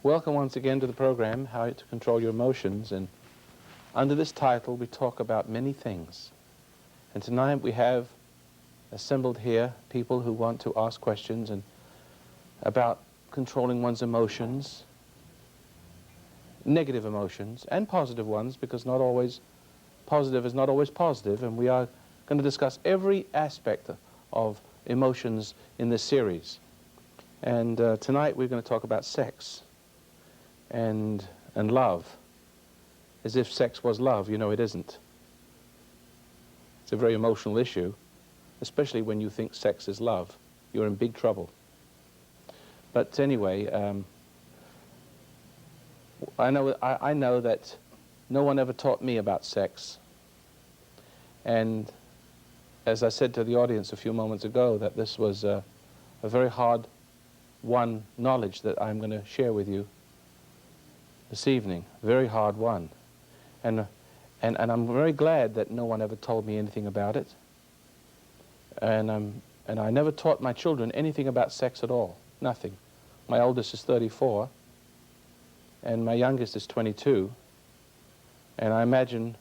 Welcome once again to the program, How to Control Your Emotions. And under this title, we talk about many things. And tonight we have assembled here people who want to ask questions and about controlling one's emotions, negative emotions and positive ones, because not always positive is not always positive. And we are going to discuss every aspect of emotions in this series. And tonight we're going to talk about sex and love, as if sex was love. You know, it isn't. It's a very emotional issue, especially when you think sex is love. You're in big trouble. But anyway, I know that no one ever taught me about sex. And as I said to the audience a few moments ago, that this was a very hard won knowledge that I'm going to share with you this evening. Very hard one. And I'm very glad that no one ever told me anything about it. And I never taught my children anything about sex at all. Nothing. My oldest is 34, and my youngest is 22. And I imagine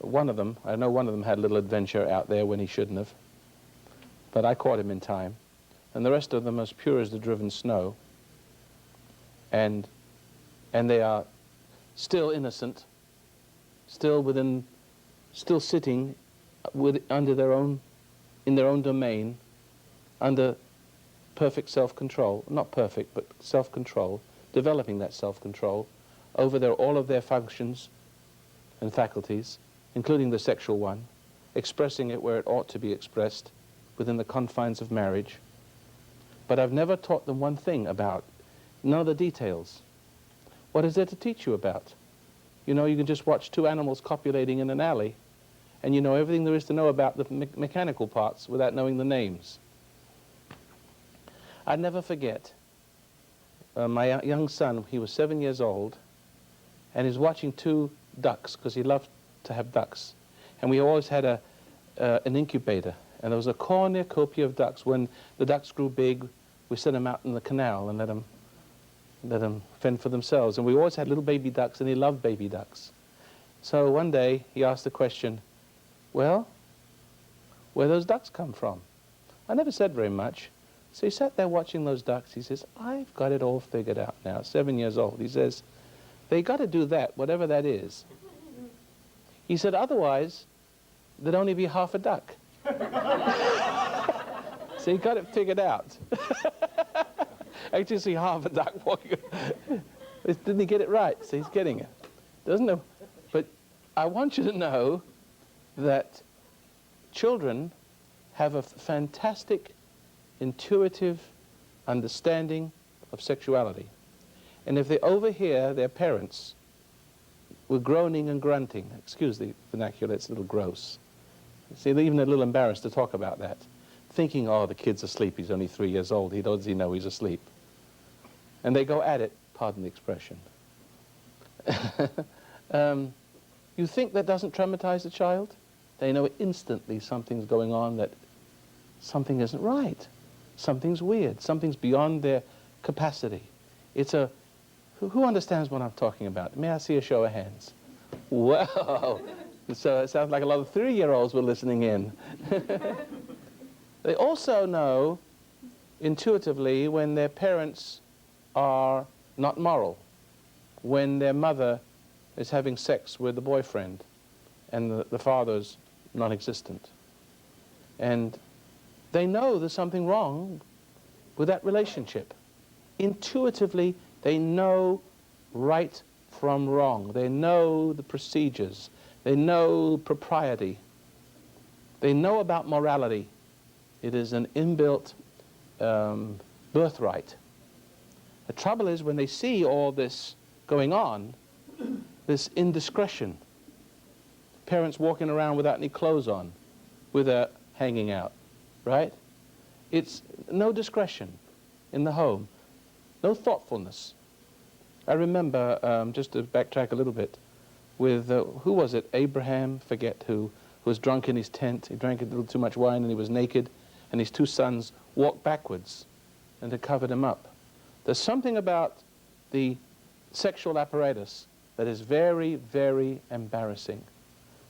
one of them, I know one of them had a little adventure out there when he shouldn't have. But I caught him in time. And the rest of them are as pure as the driven snow. And they are still innocent, still sitting under their own, in their own domain, under perfect self-control. Not perfect, but self-control, developing that self-control over all of their functions and faculties, including the sexual one, expressing it where it ought to be expressed, within the confines of marriage. But I've never taught them one thing about, none of the details. What is there to teach you about? You know, you can just watch two animals copulating in an alley, and you know everything there is to know about the mechanical parts without knowing the names. I'd never forget my young son. He was 7 years old, and he's watching two ducks, because he loved to have ducks. And we always had an incubator, and there was a cornucopia of ducks. When the ducks grew big, we sent them out in the canal and let them fend for themselves. And we always had little baby ducks, and he loved baby ducks. So one day he asked the question, well, where those ducks come from? I never said very much. So he sat there watching those ducks. He says, I've got it all figured out now, 7 years old. He says, they got to do that, whatever that is. He said, otherwise, there'd only be half a duck. So he got it figured out. Actually, see half a duck walking. Didn't he get it right? So he's getting it. Doesn't know. But I want you to know that children have a fantastic, intuitive understanding of sexuality. And if they overhear their parents with groaning and grunting, excuse the vernacular, it's a little gross. See, they're even a little embarrassed to talk about that. Thinking, oh, the kid's asleep, he's only 3 years old, does he know he's asleep? And they go at it, pardon the expression. You think that doesn't traumatize a child? They know instantly something's going on, that something isn't right. Something's weird, something's beyond their capacity. It's a, who understands what I'm talking about? May I see a show of hands? Whoa! So it sounds like a lot of 3-year-olds were listening in. They also know intuitively when their parents are not moral, when their mother is having sex with the boyfriend and the father's non-existent. And they know there's something wrong with that relationship. Intuitively, they know right from wrong. They know the procedures. They know propriety. They know about morality. It is an inbuilt birthright. The trouble is when they see all this going on, this indiscretion, parents walking around without any clothes on, with a hanging out, right? It's no discretion in the home, no thoughtfulness. I remember, just to backtrack a little bit, with, who was it, Abraham, forget who was drunk in his tent. He drank a little too much wine and he was naked, and his two sons walked backwards and they covered him up. There's something about the sexual apparatus that is very, very embarrassing.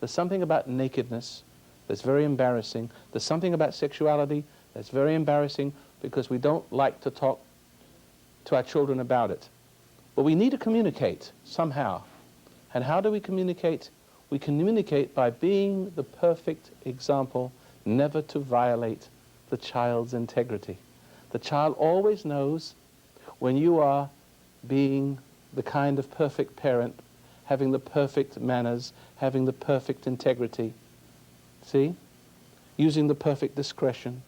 There's something about nakedness that's very embarrassing. There's something about sexuality that's very embarrassing because we don't like to talk to our children about it. But we need to communicate somehow. And how do we communicate? We communicate by being the perfect example never to violate the child's integrity. The child always knows when you are being the kind of perfect parent, having the perfect manners, having the perfect integrity, see? Using the perfect discretion,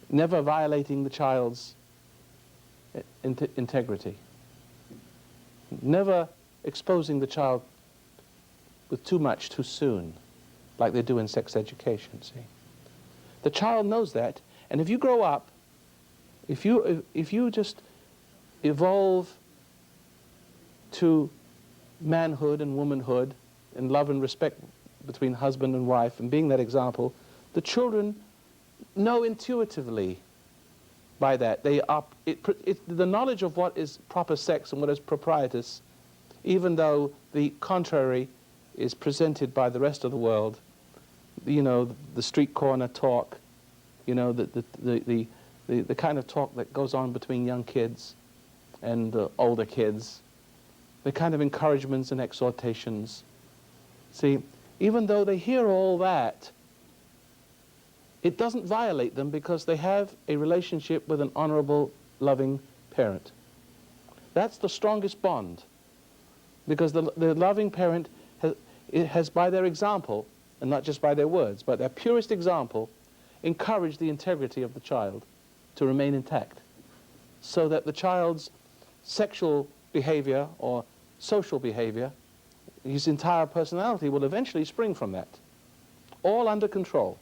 never violating the child's integrity, never exposing the child with too much too soon, like they do in sex education, see? The child knows that, and if you grow up, if you just evolve to manhood and womanhood and love and respect between husband and wife and being that example, the children know intuitively by that. The knowledge of what is proper sex and what is proprietous, even though the contrary is presented by the rest of the world, you know, the street corner talk, you know, the kind of talk that goes on between young kids and older kids, the kind of encouragements and exhortations. See, even though they hear all that, it doesn't violate them because they have a relationship with an honorable, loving parent. That's the strongest bond, because the loving parent has, by their example, and not just by their words, but their purest example, encouraged the integrity of the child to remain intact, so that the child's sexual behavior or social behavior, his entire personality will eventually spring from that, all under control.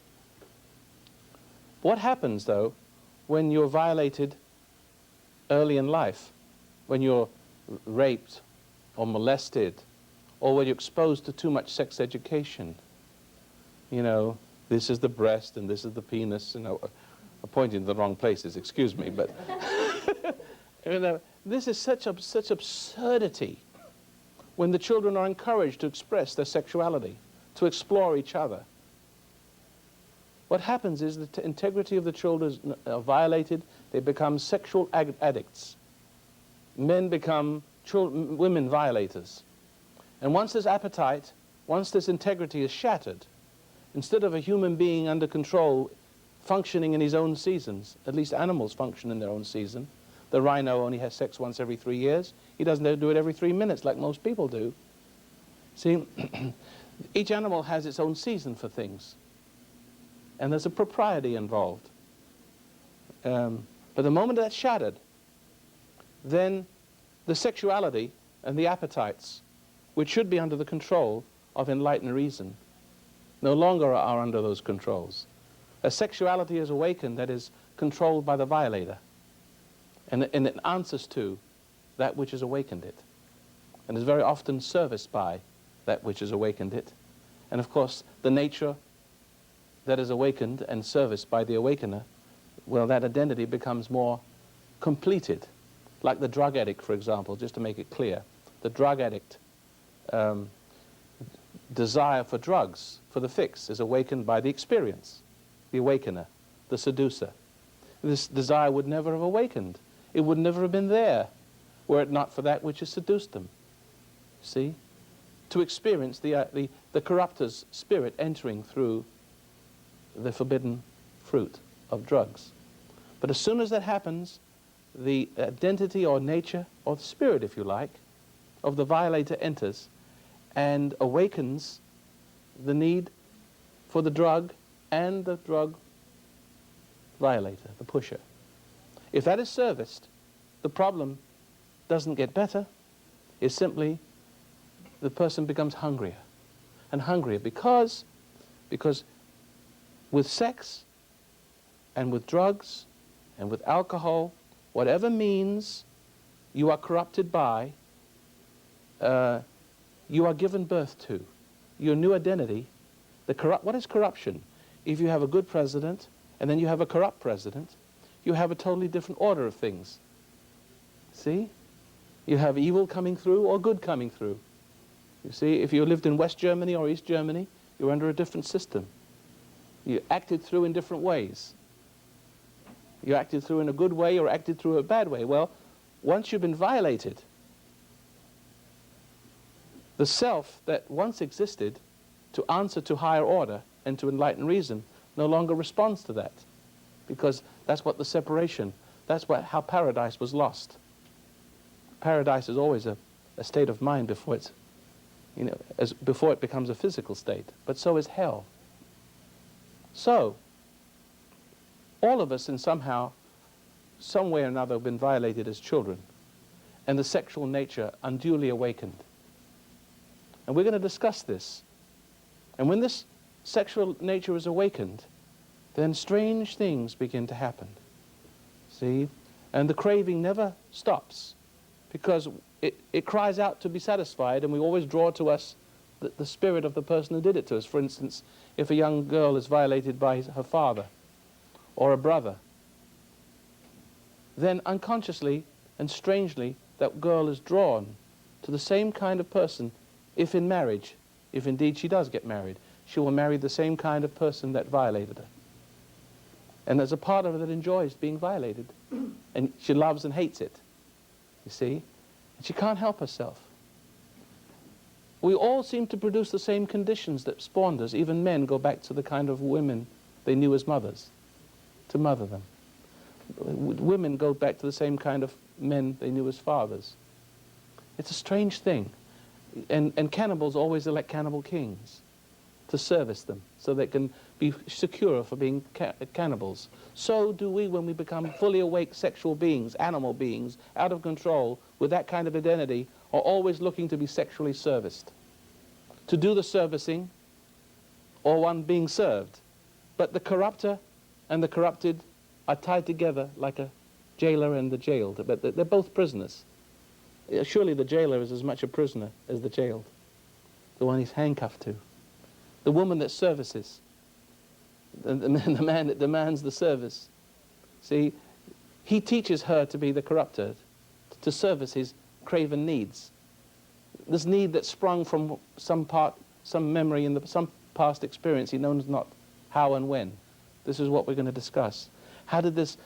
What happens, though, when you're violated early in life, when you're raped or molested, or when you're exposed to too much sex education? You know, this is the breast and this is the penis, you know, I'm pointing to the wrong places, excuse me, but you know, this is such absurdity when the children are encouraged to express their sexuality, to explore each other. What happens is the integrity of the children are violated. They become sexual addicts. Men become women violators. And once this appetite, once this integrity is shattered, instead of a human being under control, functioning in his own seasons, at least animals function in their own season. The rhino only has sex once every 3 years. He doesn't do it every 3 minutes like most people do. See, each animal has its own season for things. And there's a propriety involved. But the moment that's shattered, then the sexuality and the appetites, which should be under the control of enlightened reason, no longer are under those controls. A sexuality is awakened that is controlled by the violator, and it answers to that which has awakened it, and is very often serviced by that which has awakened it. And of course, the nature that is awakened and serviced by the awakener, well, that identity becomes more completed. Like the drug addict, for example, just to make it clear. The drug addict desire for drugs, for the fix, is awakened by the experience, the awakener, the seducer. This desire would never have awakened. It would never have been there were it not for that which has seduced them. See? To experience the corrupter's spirit entering through the forbidden fruit of drugs. But as soon as that happens, the identity or nature, or the spirit, if you like, of the violator enters and awakens the need for the drug and the drug violator, the pusher. If that is serviced, the problem doesn't get better. It's simply the person becomes hungrier and hungrier because with sex and with drugs and with alcohol, whatever means you are corrupted by, you are given birth to. Your new identity, what is corruption? If you have a good president and then you have a corrupt president, you have a totally different order of things. See? You have evil coming through or good coming through. You see, if you lived in West Germany or East Germany, you're under a different system. You acted through in different ways. You acted through in a good way or acted through a bad way. Well, once you've been violated, the self that once existed to answer to higher order and to enlightened reason no longer responds to that, because that's what the separation, that's how paradise was lost. Paradise is always a state of mind before it's, before it becomes a physical state, but so is hell. So, all of us in some way or another have been violated as children, and the sexual nature unduly awakened. And we're going to discuss this. And when this sexual nature is awakened, then strange things begin to happen. See? And the craving never stops, because it cries out to be satisfied, and we always draw to us the spirit of the person who did it to us. For instance, if a young girl is violated by her father or a brother, then unconsciously and strangely that girl is drawn to the same kind of person. If in marriage, if indeed she does get married, she will marry the same kind of person that violated her. And there's a part of her that enjoys being violated, and she loves and hates it, you see? And she can't help herself. We all seem to produce the same conditions that spawned us. Even men go back to the kind of women they knew as mothers, to mother them. Women go back to the same kind of men they knew as fathers. It's a strange thing. And cannibals always elect cannibal kings to service them, so they can be secure for being cannibals. So do we when we become fully awake sexual beings, animal beings, out of control, with that kind of identity, are always looking to be sexually serviced, to do the servicing, or one being served. But the corrupter and the corrupted are tied together like a jailer and the jailed, but they're both prisoners. Surely the jailer is as much a prisoner as the jailed, the one he's handcuffed to. The woman that services, the man that demands the service. See, he teaches her to be the corrupter, to service his craven needs. This need that sprung from some memory in some past experience, he knows not how and when. This is what we're going to discuss. How did this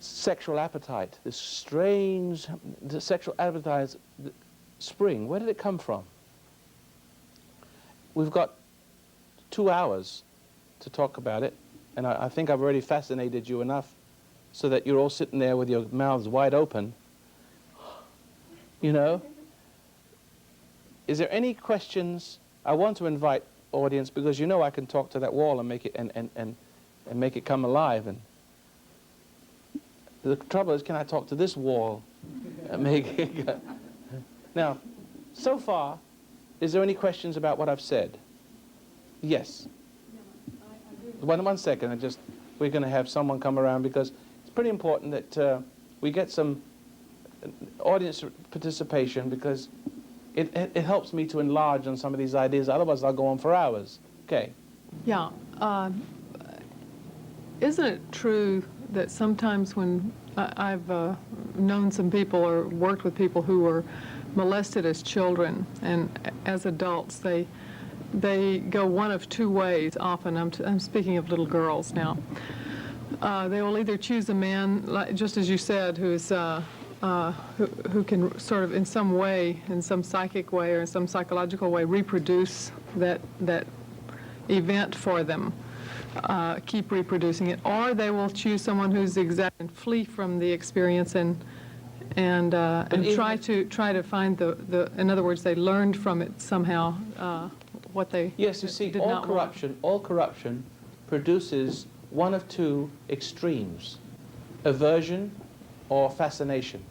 sexual appetite, this strange sexual appetite spring, where did it come from? We've got 2 hours to talk about it, and I think I've already fascinated you enough so that you're all sitting there with your mouths wide open. You know? Is there any questions? I want to invite audience, because you know I can talk to that wall and make it and make it come alive. And the trouble is, can I talk to this wall and make it? Now, so far, is there any questions about what I've said? Yes. One second. We're going to have someone come around, because it's pretty important that we get some audience participation, because it helps me to enlarge on some of these ideas. Otherwise, I'll go on for hours. Okay. Yeah. Isn't it true that sometimes when I've known some people or worked with people who were molested as children, and as adults they go one of two ways often. I'm speaking of little girls now. They will either choose a man, like, just as you said, who's who can sort of in some way, in some psychic way or in some psychological way, reproduce that event for them, keep reproducing it, or they will choose someone who's exact and flee from the experience and try to find the in other words, they learned from it somehow what they yes, you see, all corruption produces one of two extremes: aversion or fascination.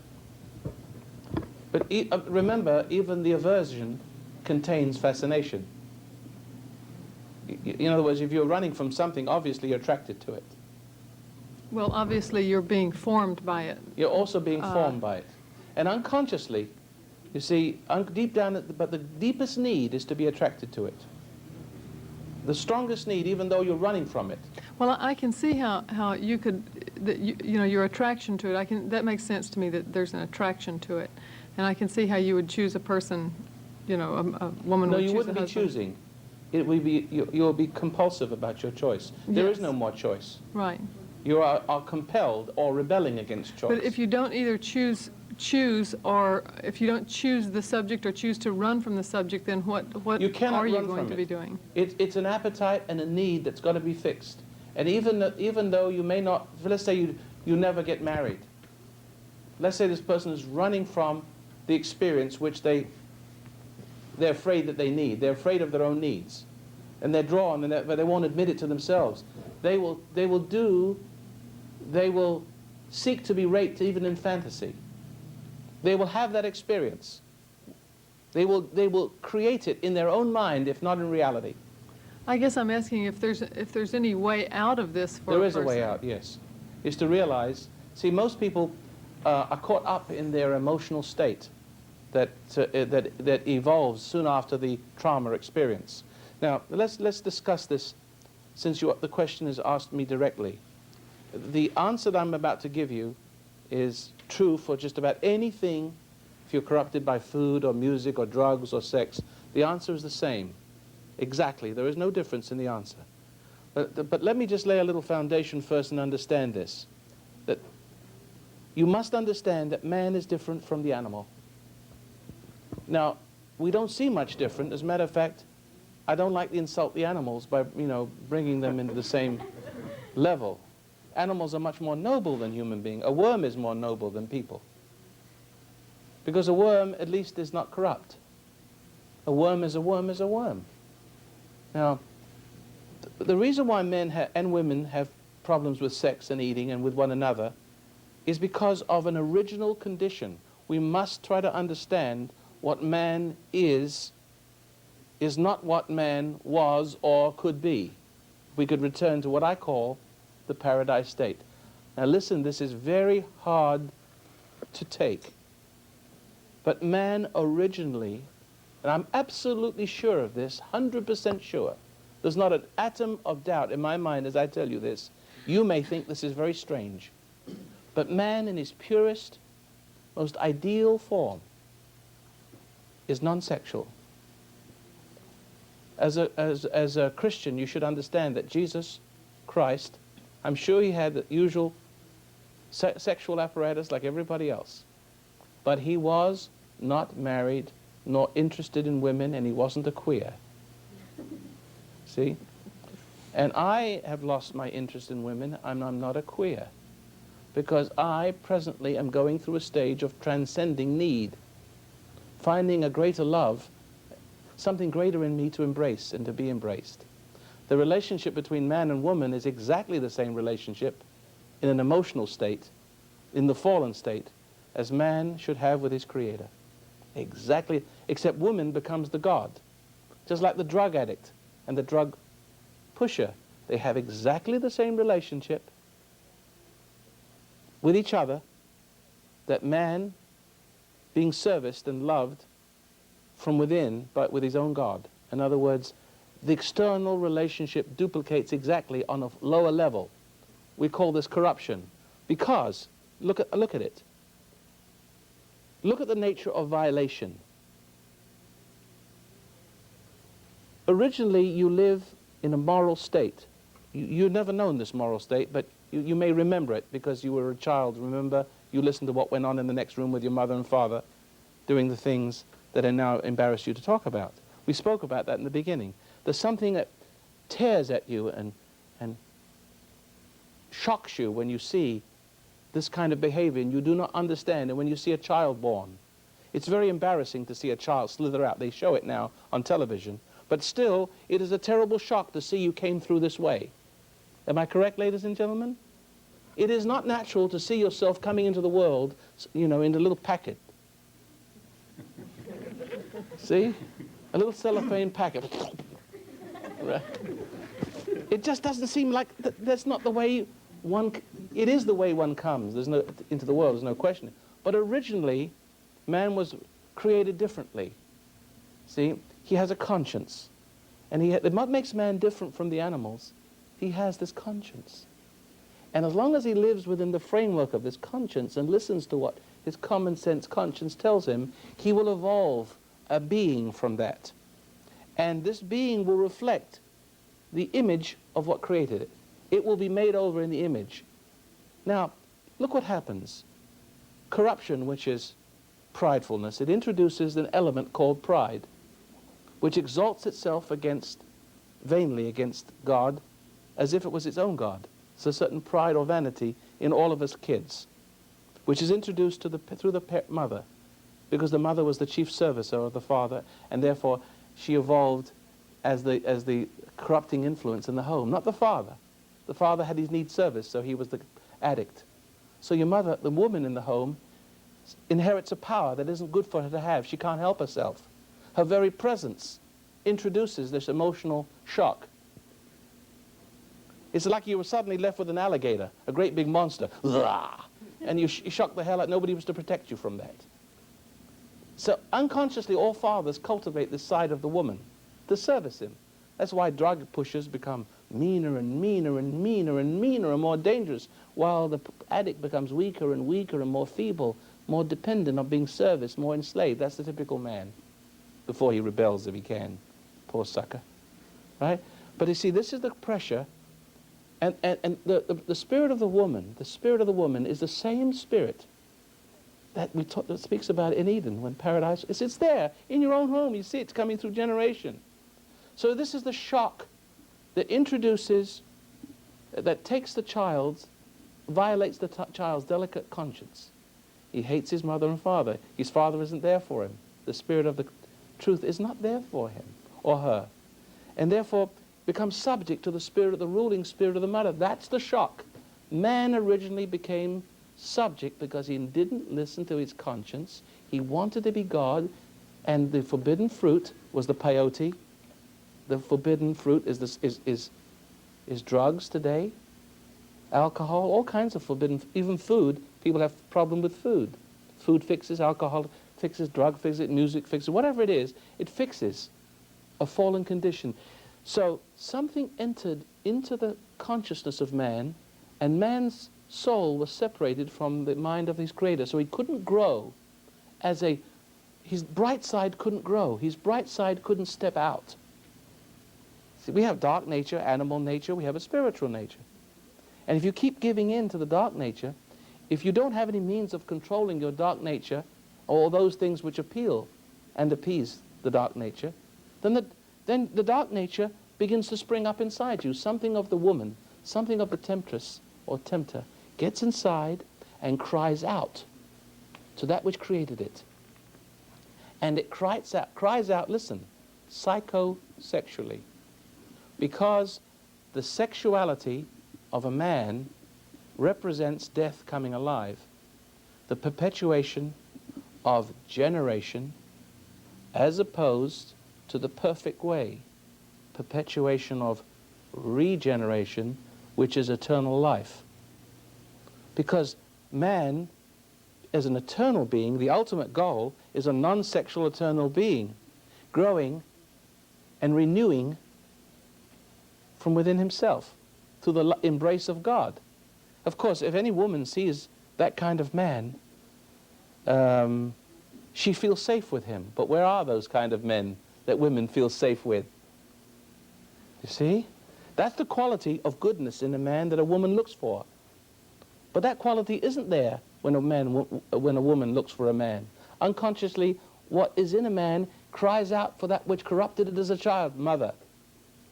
But remember, even the aversion contains fascination. In other words, if you're running from something, obviously you're attracted to it. Well, obviously you're being formed by it. You're also being formed by it. And unconsciously, you see, deep down, but the deepest need is to be attracted to it. The strongest need, even though you're running from it. Well, I can see how you could, you know, your attraction to it, that makes sense to me, that there's an attraction to it. And I can see how you would choose a person, you know, a woman No, would you choose wouldn't a be husband. choosing. It would be, you'll be compulsive about your choice. There is Yes. no more choice. Right. You are compelled or rebelling against choice. But if you don't either choose, or if you don't choose the subject or choose to run from the subject, then what You cannot are you run going from to it. be doing? It's an appetite and a need that's got to be fixed. And even though you may not, let's say you never get married. Let's say this person is running from the experience which they're afraid that they need. They're afraid of their own needs. And they're drawn, but they won't admit it to themselves. They will seek to be raped even in fantasy. They will have that experience. They will create it in their own mind, if not in reality. I guess I'm asking if there's any way out of this for There a is a way person. out, yes. Is to realize, see, most people are caught up in their emotional state that evolves soon after the trauma experience. Now, let's discuss this, since the question is asked me directly. The answer that I'm about to give you is true for just about anything. If you're corrupted by food or music or drugs or sex, the answer is the same. Exactly. There is no difference in the answer. But let me just lay a little foundation first and understand this. That you must understand that man is different from the animal. Now, we don't see much different. As a matter of fact, I don't like to insult the animals by, bringing them into the same level. Animals are much more noble than human beings. A worm is more noble than people. Because a worm, at least, is not corrupt. A worm is a worm is a worm. Now, the reason why men and women have problems with sex and eating and with one another is because of an original condition. We must try to understand what man is not what man was or could be. We could return to what I call the paradise state. Now listen, this is very hard to take. But man originally, and I'm absolutely sure of this, 100% sure, there's not an atom of doubt in my mind as I tell you this. You may think this is very strange. But man in his purest, most ideal form is non-sexual. As a Christian, you should understand that Jesus Christ, I'm sure he had the usual sexual apparatus like everybody else. But he was not married, nor interested in women, and he wasn't a queer. See? And I have lost my interest in women, and I'm not a queer. Because I presently am going through a stage of transcending need, finding a greater love, something greater in me to embrace and to be embraced. The relationship between man and woman is exactly the same relationship in an emotional state, in the fallen state, as man should have with his Creator. Exactly, except woman becomes the god. Just like the drug addict and the drug pusher, they have exactly the same relationship with each other, that man being serviced and loved from within, but with his own God. In other words, the external relationship duplicates exactly on a lower level. We call this corruption. Because, look at it. Look at the nature of violation. Originally, you live in a moral state. You've never known this moral state, but you may remember it because you were a child. Remember, you listened to what went on in the next room with your mother and father, doing the things that are now embarrass you to talk about. We spoke about that in the beginning. There's something that tears at you and shocks you when you see this kind of behavior and you do not understand. And when you see a child born, it's very embarrassing to see a child slither out. They show it now on television. But still, it is a terrible shock to see you came through this way. Am I correct, ladies and gentlemen? It is not natural to see yourself coming into the world, in a little packet. See? A little cellophane packet. Right. It just doesn't seem like, that's not the way it is the way one comes. Into the world, there's no question. But originally, man was created differently. See? He has a conscience. And what makes man different from the animals, he has this conscience. And as long as he lives within the framework of this conscience and listens to what his common sense conscience tells him, he will evolve a being from that. And this being will reflect the image of what created it. It will be made over in the image. Now, look what happens. Corruption, which is pridefulness, it introduces an element called pride, which exalts itself vainly against God, as if it was its own God. It's a certain pride or vanity in all of us kids, which is introduced through the mother, because the mother was the chief servicer of the father, and therefore she evolved as the corrupting influence in the home, not the father. The father had his needs serviced, so he was the addict. So your mother, the woman in the home, inherits a power that isn't good for her to have. She can't help herself. Her very presence introduces this emotional shock. It's like you were suddenly left with an alligator, a great big monster, and you shocked the hell out. Nobody was to protect you from that. So unconsciously, all fathers cultivate this side of the woman to service him. That's why drug pushers become meaner and meaner and meaner and meaner and more dangerous, while the addict becomes weaker and weaker and more feeble, more dependent on being serviced, more enslaved. That's the typical man, before he rebels if he can. Poor sucker. Right? But you see, this is the pressure, and the spirit of the woman, is the same spirit that that speaks about in Eden, when paradise, it's there, in your own home. You see it's coming through generation. So this is the shock that introduces, that takes the child's, violates the child's delicate conscience. He hates his mother and father. His father isn't there for him. The spirit of the truth is not there for him or her. And therefore becomes subject to the spirit of the ruling spirit of the mother. That's the shock. Man originally became subject because he didn't listen to his conscience. He wanted to be God, and the forbidden fruit was the peyote. The forbidden fruit is drugs today, alcohol, all kinds of forbidden, even food. People have problem with food. Food fixes, alcohol fixes, drug fixes, music fixes, whatever it is, it fixes a fallen condition. So something entered into the consciousness of man, and man's soul was separated from the mind of his creator. So he couldn't grow his bright side couldn't grow. His bright side couldn't step out. See, we have dark nature, animal nature, we have a spiritual nature. And if you keep giving in to the dark nature, if you don't have any means of controlling your dark nature, or those things which appeal and appease the dark nature, then the dark nature begins to spring up inside you. Something of the woman, something of the temptress or tempter gets inside and cries out to that which created it. And it cries out, listen, psychosexually. Because the sexuality of a man represents death coming alive, the perpetuation of generation as opposed to the perfect way, perpetuation of regeneration, which is eternal life. Because man, as an eternal being, the ultimate goal is a non-sexual eternal being, growing and renewing from within himself through the embrace of God. Of course, if any woman sees that kind of man, she feels safe with him. But where are those kind of men that women feel safe with? You see? That's the quality of goodness in a man that a woman looks for. But that quality isn't there when a woman looks for a man. Unconsciously, what is in a man cries out for that which corrupted it as a child, mother.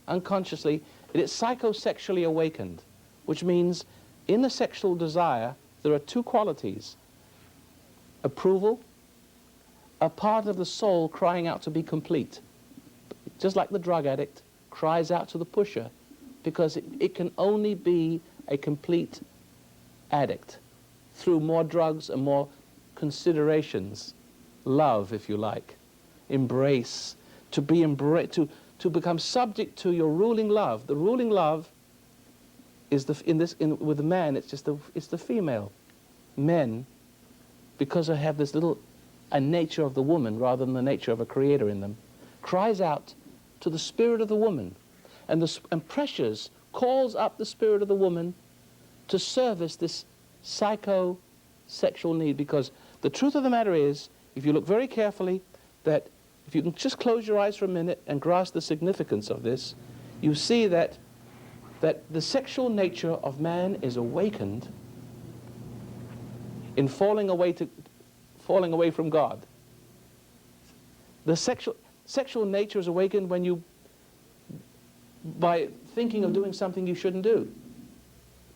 Unconsciously, it is psychosexually awakened, which means in the sexual desire, there are two qualities. Approval, a part of the soul crying out to be complete. Just like the drug addict cries out to the pusher, because it can only be a complete addict through more drugs and more considerations, love, if you like, embrace, to to become subject to your ruling love. The ruling love is with the man, it's the female. Men, because they have this a nature of the woman rather than the nature of a creator in them, cries out to the spirit of the woman, and pressures, calls up the spirit of the woman to service this psychosexual need. Because the truth of the matter is, if you look very carefully, that if you can just close your eyes for a minute and grasp the significance of this, you see that the sexual nature of man is awakened in falling away from God. The sexual nature is awakened when you, by thinking of doing something you shouldn't do.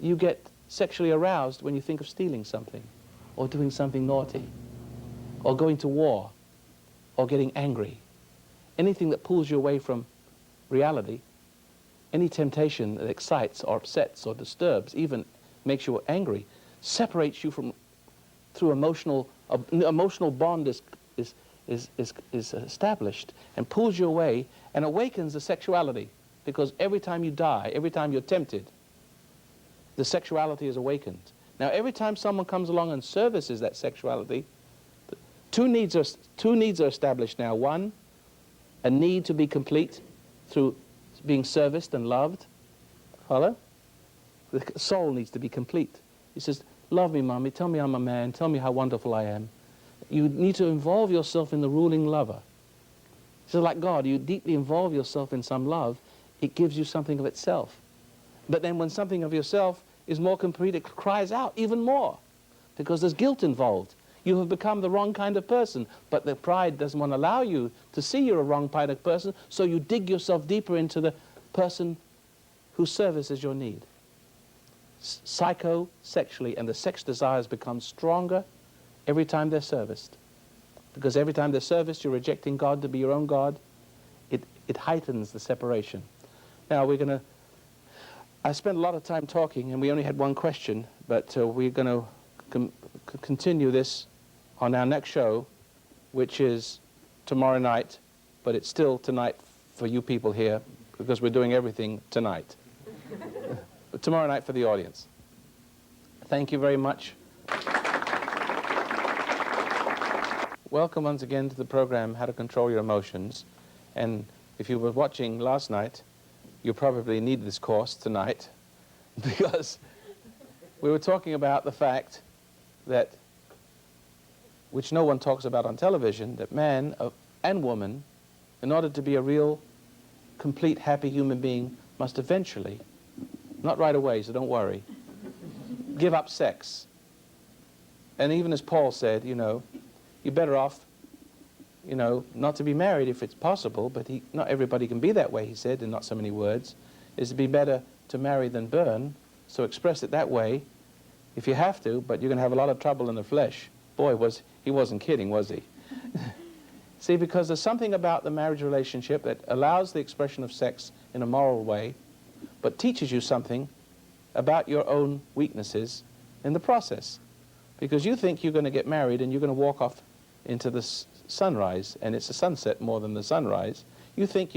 You get sexually aroused when you think of stealing something, or doing something naughty, or going to war, or getting angry. Anything that pulls you away from reality, any temptation that excites or upsets or disturbs, even makes you angry, separates you from, through emotional bond is established and pulls you away and awakens the sexuality. Because every time you die, every time you're tempted, the sexuality is awakened. Now, every time someone comes along and services that sexuality, two needs are established now. One, a need to be complete through being serviced and loved. Follow? The soul needs to be complete. He says, love me, mommy, tell me I'm a man, tell me how wonderful I am. You need to involve yourself in the ruling lover. So like God, you deeply involve yourself in some love, it gives you something of itself. But then when something of yourself is more complete, it cries out even more, because there's guilt involved. You have become the wrong kind of person, but the pride doesn't want to allow you to see you're a wrong kind of person, so you dig yourself deeper into the person whose service is your need. Psychosexually, and the sex desires become stronger every time they're serviced. Because every time they're serviced, you're rejecting God to be your own God. It heightens the separation. Now I spent a lot of time talking, and we only had one question, but we're going to continue this on our next show, which is tomorrow night, but it's still tonight for you people here, because we're doing everything tonight. But tomorrow night for the audience. Thank you very much. Welcome once again to the program, How to Control Your Emotions. And if you were watching last night, you probably need this course tonight, because we were talking about the fact that, which no one talks about on television, that man and woman, in order to be a real, complete, happy human being, must eventually, not right away, so don't worry, give up sex. And even as Paul said, you're better off, not to be married if it's possible, but not everybody can be that way, he said, in not so many words. It's to be better to marry than burn, so express it that way if you have to, but you're going to have a lot of trouble in the flesh. Boy, he wasn't kidding, was he? See, because there's something about the marriage relationship that allows the expression of sex in a moral way, but teaches you something about your own weaknesses in the process. Because you think you're going to get married and you're going to walk off into the sunrise, and it's a sunset more than the sunrise. You think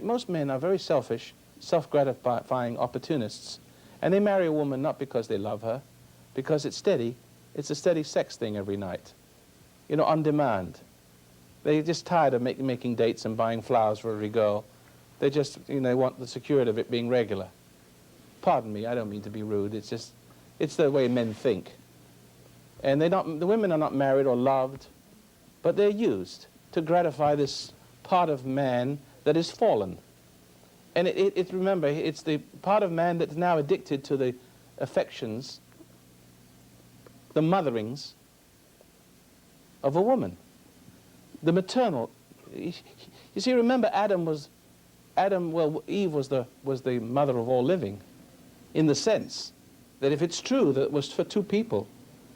most men are very selfish, self-gratifying opportunists, and they marry a woman not because they love her, because it's steady. It's a steady sex thing every night, on demand. They're just tired of making dates and buying flowers for every girl. They just, want the security of it being regular. Pardon me, I don't mean to be rude. It's the way men think. And the women are not married or loved, but they're used to gratify this part of man that is fallen. And remember, it's the part of man that's now addicted to the affections, the motherings of a woman. The maternal. You see, remember Eve was the mother of all living, in the sense that if it's true that it was for two people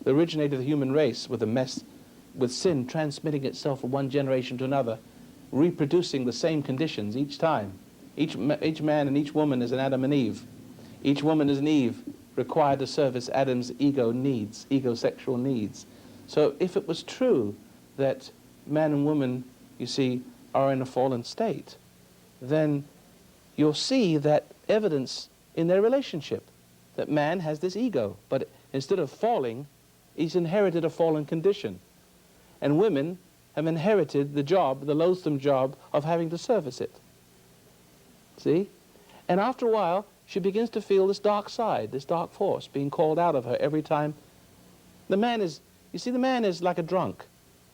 that originated the human race with sin transmitting itself from one generation to another, reproducing the same conditions each time. Each man and each woman is an Adam and Eve. Each woman is an Eve required to service Adam's ego-sexual needs. So if it was true that man and woman, you see, are in a fallen state, then you'll see that evidence in their relationship, that man has this ego, but instead of falling, he's inherited a fallen condition. And women have inherited the loathsome job of having to service it. See? And after a while, she begins to feel this dark side, this dark force being called out of her every time. The man is, you see, the man is like a drunk,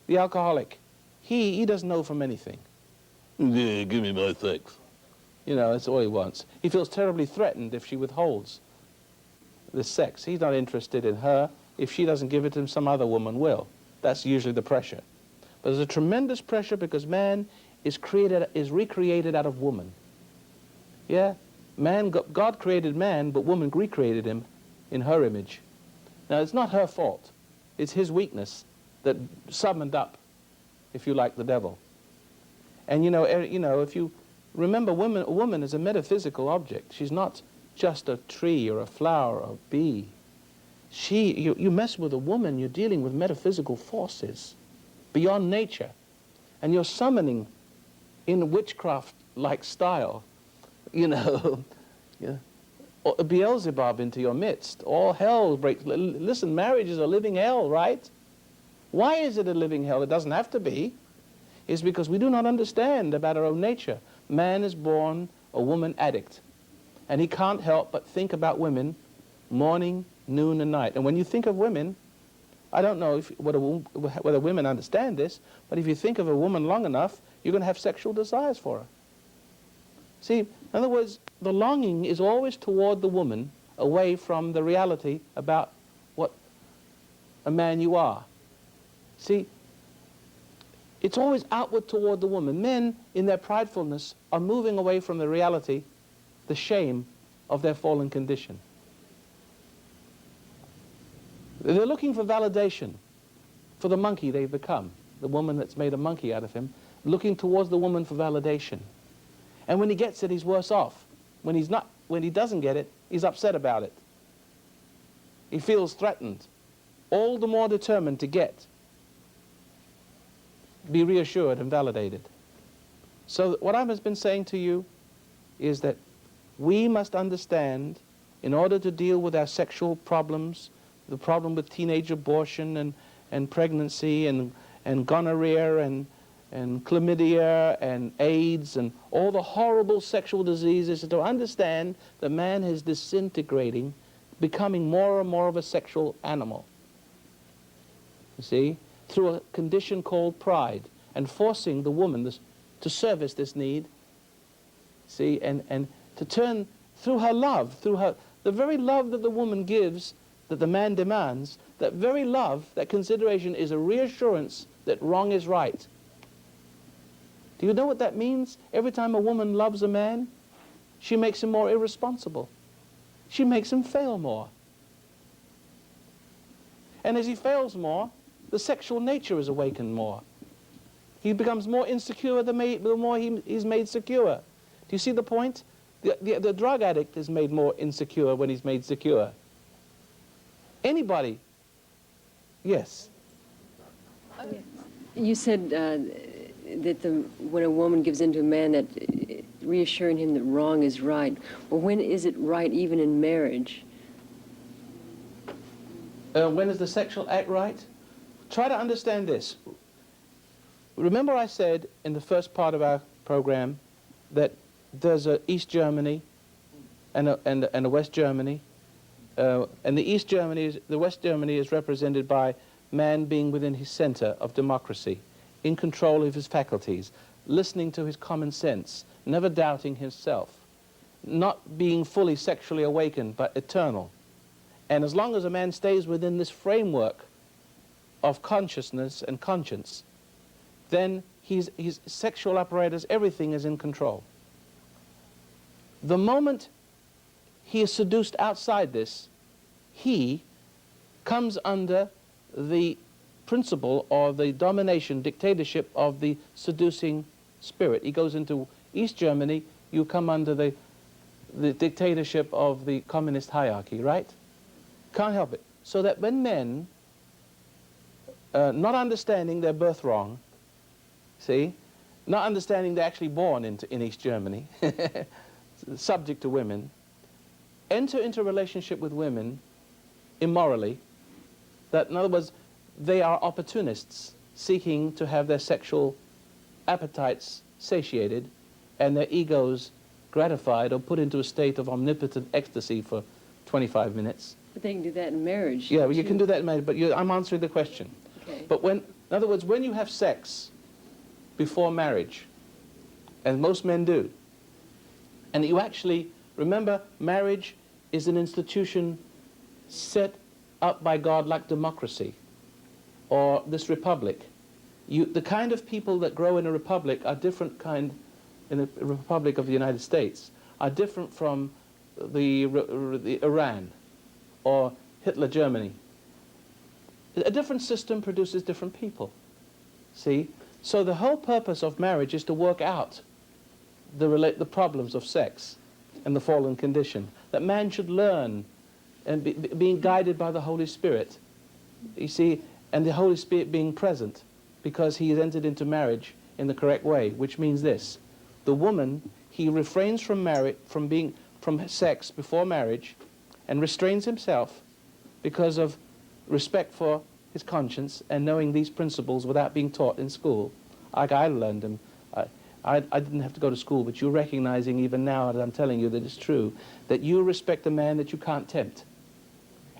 the alcoholic. He doesn't know from anything. Yeah, give me my sex. You know, that's all he wants. He feels terribly threatened if she withholds the sex. He's not interested in her. If she doesn't give it to him, some other woman will. That's usually the pressure. But there's a tremendous pressure because man is recreated out of woman. Yeah? God created man, but woman recreated him in her image. Now, it's not her fault. It's his weakness that summoned up, if you like, the devil. And you know, if you remember, a woman is a metaphysical object. She's not just a tree or a flower or a bee. You mess with a woman, you're dealing with metaphysical forces beyond nature. And you're summoning, in witchcraft-like style, you know, yeah, Beelzebub into your midst. All hell breaks. Listen, marriage is a living hell, right? Why is it a living hell? It doesn't have to be. It's because we do not understand about our own nature. Man is born a woman addict, and he can't help but think about women morning, noon, and night. And when you think of women, I don't know whether women understand this, but if you think of a woman long enough, you're going to have sexual desires for her. See, in other words, the longing is always toward the woman, away from the reality about what a man you are. See, it's always outward toward the woman. Men, in their pridefulness, are moving away from the reality, the shame of their fallen condition. They're looking for validation for the monkey they've become, the woman that's made a monkey out of him, looking towards the woman for validation. And when he gets it, he's worse off. When he doesn't get it, he's upset about it. He feels threatened, all the more determined to be reassured and validated. So what I've been saying to you is that we must understand, in order to deal with our sexual problems, the problem with teenage abortion and pregnancy and gonorrhea and chlamydia and AIDS and all the horrible sexual diseases, to understand that man is disintegrating, becoming more and more of a sexual animal. You see? Through a condition called pride, and forcing the woman to service this need, see, and to turn through her love, the very love that the woman gives, that the man demands, that very love, that consideration is a reassurance that wrong is right. Do you know what that means? Every time a woman loves a man, she makes him more irresponsible. She makes him fail more. And as he fails more, the sexual nature is awakened more. He becomes more insecure the more he's made secure. Do you see the point? The drug addict is made more insecure when he's made secure. Anybody? Yes. You said that when a woman gives in to a man, that reassuring him that wrong is right. Well, when is it right, even in marriage? When is the sexual act right? Try to understand this. Remember I said in the first part of our program that there's a East Germany and a West Germany. And the West Germany is represented by man being within his center of democracy, in control of his faculties, listening to his common sense, never doubting himself, not being fully sexually awakened but eternal. And as long as a man stays within this framework of consciousness and conscience, then his sexual apparatus, everything is in control. The moment he is seduced outside this, he comes under the principle or the domination, dictatorship of the seducing spirit. He goes into East Germany, you come under the dictatorship of the communist hierarchy, right? Can't help it. So that when men, not understanding their birth wrong, see, not understanding they're actually born in East Germany, subject to women, enter into a relationship with women immorally, that in other words, they are opportunists seeking to have their sexual appetites satiated and their egos gratified or put into a state of omnipotent ecstasy for 25 minutes. But they can do that in marriage. Yeah, well, you too. can do that in marriage, but I'm answering the question. Okay. But in other words, when you have sex before marriage, and most men do, and you actually, remember, marriage is an institution set up by God like democracy, or this republic. The kind of people that grow in a republic are different kind, in the Republic of the United States, are different from the Iran or Hitler Germany. A different system produces different people. See? So the whole purpose of marriage is to work out the problems of sex and the fallen condition. That man should learn, and being guided by the Holy Spirit. You see, and the Holy Spirit being present, because he has entered into marriage in the correct way, which means this: the woman, he refrains from sex before marriage, and restrains himself because of respect for his conscience and knowing these principles without being taught in school. Like I learned them. I didn't have to go to school, but you're recognizing even now that I'm telling you that it's true, that you respect a man that you can't tempt.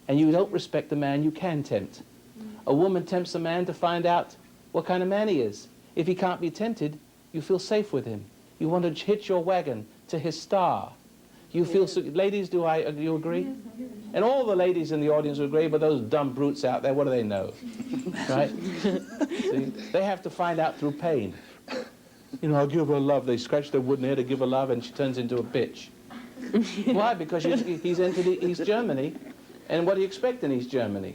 And you don't respect the man you can tempt. A woman tempts a man to find out what kind of man he is. If he can't be tempted, you feel safe with him. You want to hitch your wagon to his star. You feel, so, ladies, do you agree? And all the ladies in the audience agree, but those dumb brutes out there, what do they know? Right? See, they have to find out through pain. You know, I'll give her love. They scratch their wooden head to give her love, and she turns into a bitch. Why? Because he's entered East Germany, and what do you expect in East Germany?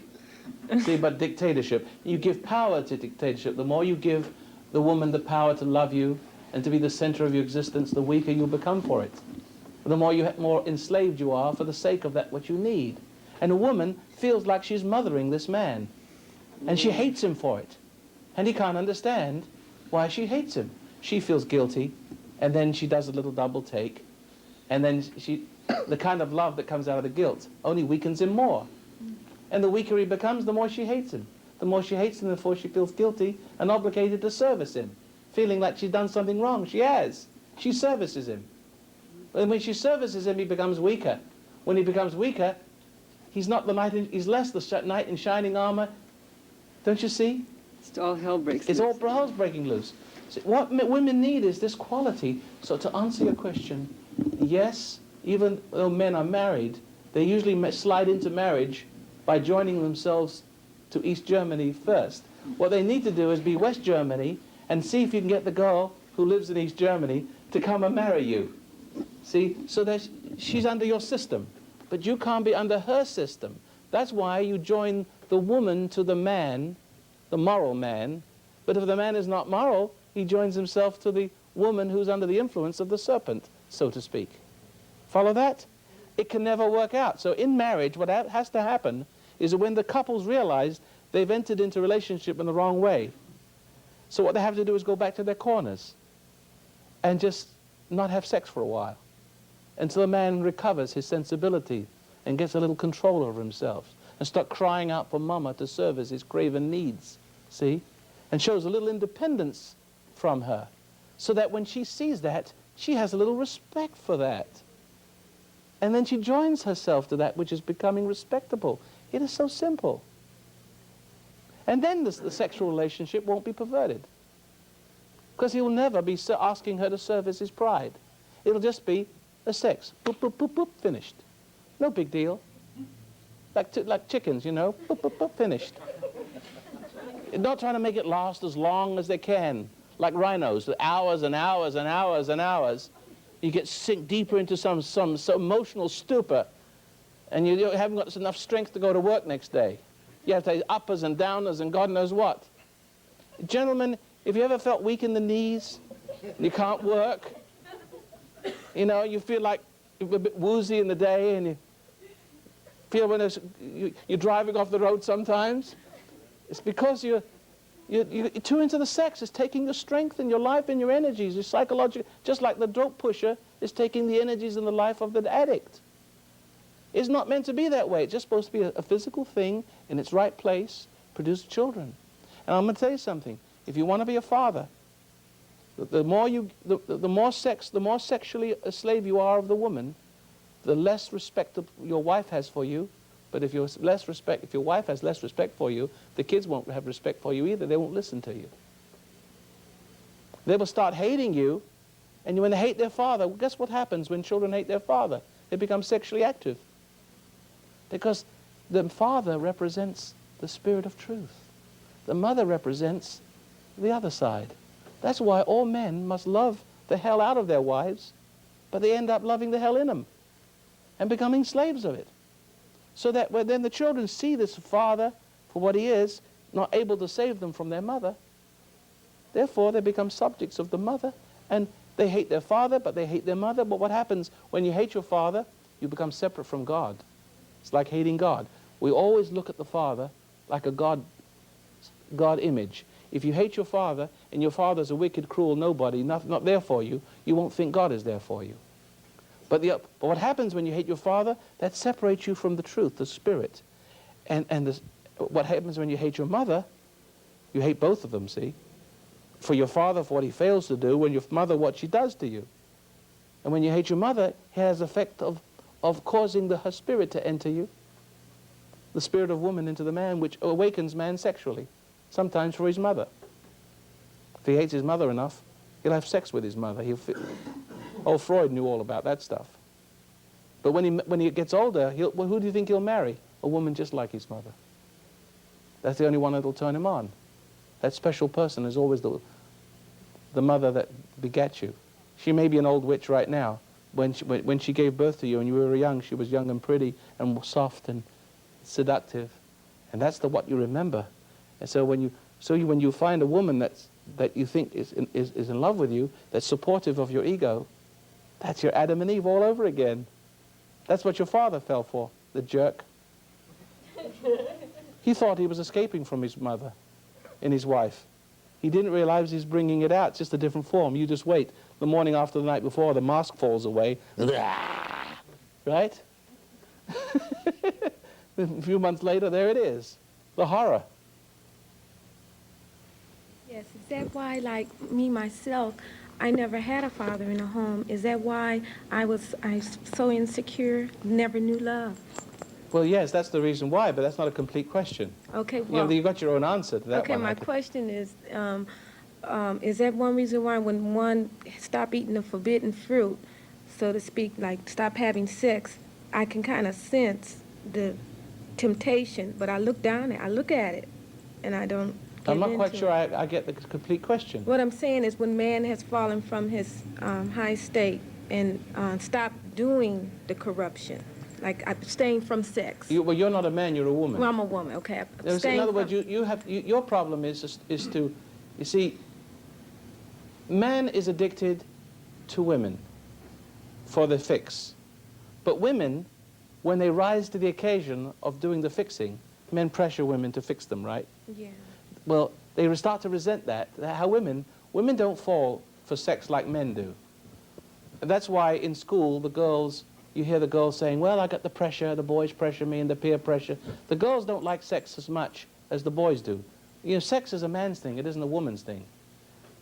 See, but dictatorship. You give power to dictatorship. The more you give the woman the power to love you and to be the center of your existence, the weaker you become for it. The more enslaved you are for the sake of that what you need. And a woman feels like she's mothering this man, and she hates him for it. And he can't understand why she hates him. She feels guilty, and then she does a little double take, and then the kind of love that comes out of the guilt only weakens him more. And the weaker he becomes, the more she hates him. The more she hates him, the more she feels guilty and obligated to service him, feeling like she's done something wrong. She has. She services him. And when she services him, he becomes weaker. When he becomes weaker, he's not the knight, he's less the knight in shining armor. Don't you see? It's all hell breaks It's loose. all hell's breaking loose. So what women need is this quality. So to answer your question, yes, even though men are married, they usually slide into marriage by joining themselves to East Germany first. What they need to do is be West Germany and see if you can get the girl who lives in East Germany to come and marry you. See, so that she's under your system, but you can't be under her system. That's why you join the woman to the man, the moral man. But if the man is not moral, he joins himself to the woman who's under the influence of the serpent, so to speak. Follow that? It can never work out. So in marriage, what has to happen is that when the couples realize they've entered into a relationship in the wrong way, so what they have to do is go back to their corners and just not have sex for a while until the man recovers his sensibility and gets a little control over himself and start crying out for mama to service his craven needs, see? And shows a little independence from her, so that when she sees that, she has a little respect for that. And then she joins herself to that which is becoming respectable. It is so simple. And then the sexual relationship won't be perverted, because he will never be asking her to service his pride. It'll just be a sex. Boop, boop, boop, boop, finished. No big deal. Like chickens, you know. Boop, boop, boop, finished. Not trying to make it last as long as they can, like rhinos, hours and hours and hours and hours. You sink deeper into some emotional stupor, and you haven't got enough strength to go to work next day. You have to take uppers and downers and God knows what. Gentlemen, if you ever felt weak in the knees, you can't work, you know, you feel like you're a bit woozy in the day, and you feel when you're driving off the road sometimes, it's because you're too into the sex. It's taking your strength and your life and your energies, your psychological, just like the dope pusher is taking the energies and the life of the addict. It's not meant to be that way. It's just supposed to be a physical thing in its right place, produce children. And I'm going to tell you something. If you want to be a father, The more sexually a slave you are of the woman, the less respect your wife has for you. But if your wife has less respect for you, the kids won't have respect for you either. They won't listen to you. They will start hating you, and when they hate their father, guess what happens when children hate their father? They become sexually active. Because the father represents the spirit of truth. The mother represents the other side. That's why all men must love the hell out of their wives, but they end up loving the hell in them and becoming slaves of it. So that then the children see this father for what he is, not able to save them from their mother. Therefore, they become subjects of the mother, and they hate their father, but they hate their mother. But what happens when you hate your father? You become separate from God. It's like hating God. We always look at the father like a God image. If you hate your father, and your father's a wicked, cruel nobody, not there for you, you won't think God is there for you. But what happens when you hate your father? That separates you from the truth, the spirit. And what happens when you hate your mother? You hate both of them, see? For your father, for what he fails to do, when your mother, what she does to you. And when you hate your mother, it has the effect of causing her spirit to enter you. The spirit of woman into the man, which awakens man sexually, sometimes for his mother. If he hates his mother enough, he'll have sex with his mother. Old Freud knew all about that stuff. But when he gets older, who do you think he'll marry? A woman just like his mother. That's the only one that'll turn him on. That special person is always the mother that begat you. She may be an old witch right now. When she gave birth to you and you were young, she was young and pretty and soft and seductive. And that's what you remember. And so when you find a woman that you think is in love with you, that's supportive of your ego, that's your Adam and Eve all over again. That's what your father fell for, the jerk. He thought he was escaping from his mother in his wife. He didn't realize he's bringing it out, just a different form. You just wait. The morning after the night before, the mask falls away. Right? A few months later, there it is. The horror. Yes, is that why, like me, myself, I never had a father in a home? Is that why I was so insecure, never knew love? Well, yes, that's the reason why, but that's not a complete question. Okay, well... You've got your own answer to that okay, one. my question is that one reason why when one stop eating the forbidden fruit, so to speak, like stop having sex, I can kind of sense the temptation, but I look at it, and I don't get I'm not quite into sure it. I get the complete question. What I'm saying is when man has fallen from his high state and stopped doing the corruption, like abstain from sex. Well, you're not a man, you're a woman. Well, I'm a woman, okay. In other words, your problem is to, you see, man is addicted to women for the fix. But women, when they rise to the occasion of doing the fixing, men pressure women to fix them, right? Yeah. Well, they start to resent that. How women don't fall for sex like men do. And that's why in school, you hear the girls saying, well, I got the pressure, the boys pressure me, and the peer pressure. The girls don't like sex as much as the boys do. You know, sex is a man's thing, it isn't a woman's thing.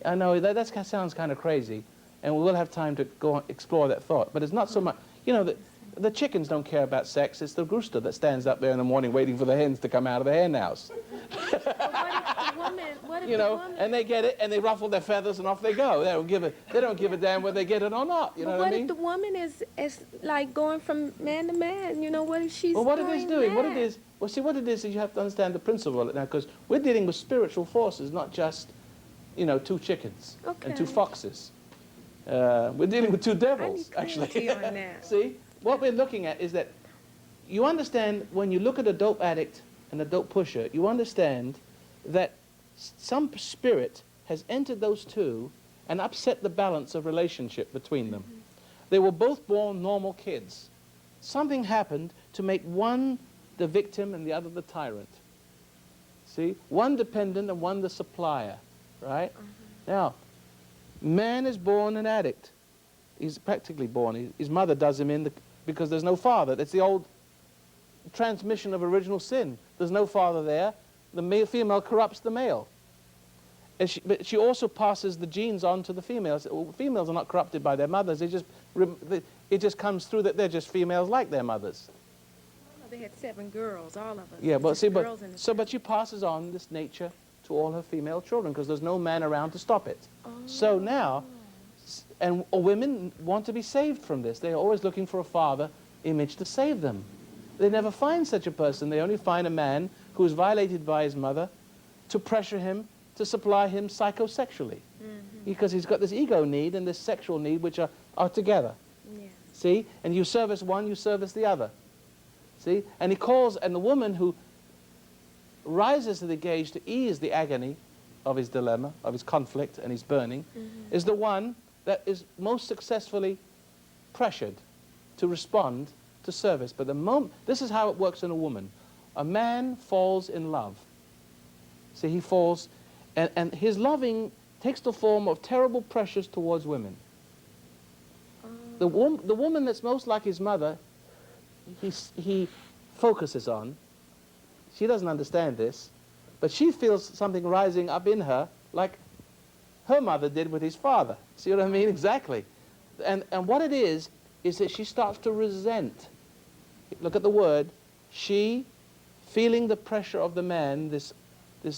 I know, that sounds kind of crazy, and we will have time to go on, explore that thought, but it's not so much, you know, the chickens don't care about sex, it's the rooster that stands up there in the morning waiting for the hens to come out of the hen house. You know, and they get it, and they ruffle their feathers, and off they go. They don't give a damn whether they get it or not. You know what I mean? What if the woman is like going from man to man? You know, what if she's well, what it is doing? mad? What it is? Well, see, what it is you have to understand the principle of it now, because we're dealing with spiritual forces, not just, you know, two chickens and two foxes. We're dealing with two devils, actually. On that. See, what we're looking at is that you understand when you look at a dope addict and a dope pusher, you understand that some spirit has entered those two and upset the balance of relationship between them. They were both born normal kids. Something happened to make one the victim and the other the tyrant. See? One dependent and one the supplier, right? Now, man is born an addict. He's practically born. His mother does him in because there's no father. That's the old transmission of original sin. There's no father there. The female corrupts the male. But she also passes the genes on to the females. Well, females are not corrupted by their mothers. It just comes through that they're just females like their mothers. They had 7 girls, all of us. Yeah, but Just see, girls in the but she passes on this nature to all her female children because there's no man around to stop it. So now, and women want to be saved from this. They're always looking for a father image to save them. They never find such a person. They only find a man who is violated by his mother to pressure him, to supply him psychosexually. Because he's got this ego need and this sexual need which are together. Yeah. See? And you service one, you service the other. See? And he calls, and the woman who rises to the gauge to ease the agony of his dilemma, of his conflict and his burning, is the one that is most successfully pressured to respond to service. But the moment, this is how it works in a woman. A man falls in love. See, he falls, and his loving takes the form of terrible pressures towards women. The woman that's most like his mother, he focuses on. She doesn't understand this, but she feels something rising up in her like her mother did with his father. See what I mean? Exactly. And what it is that she starts to resent. Look at the word. She, feeling the pressure of the man, this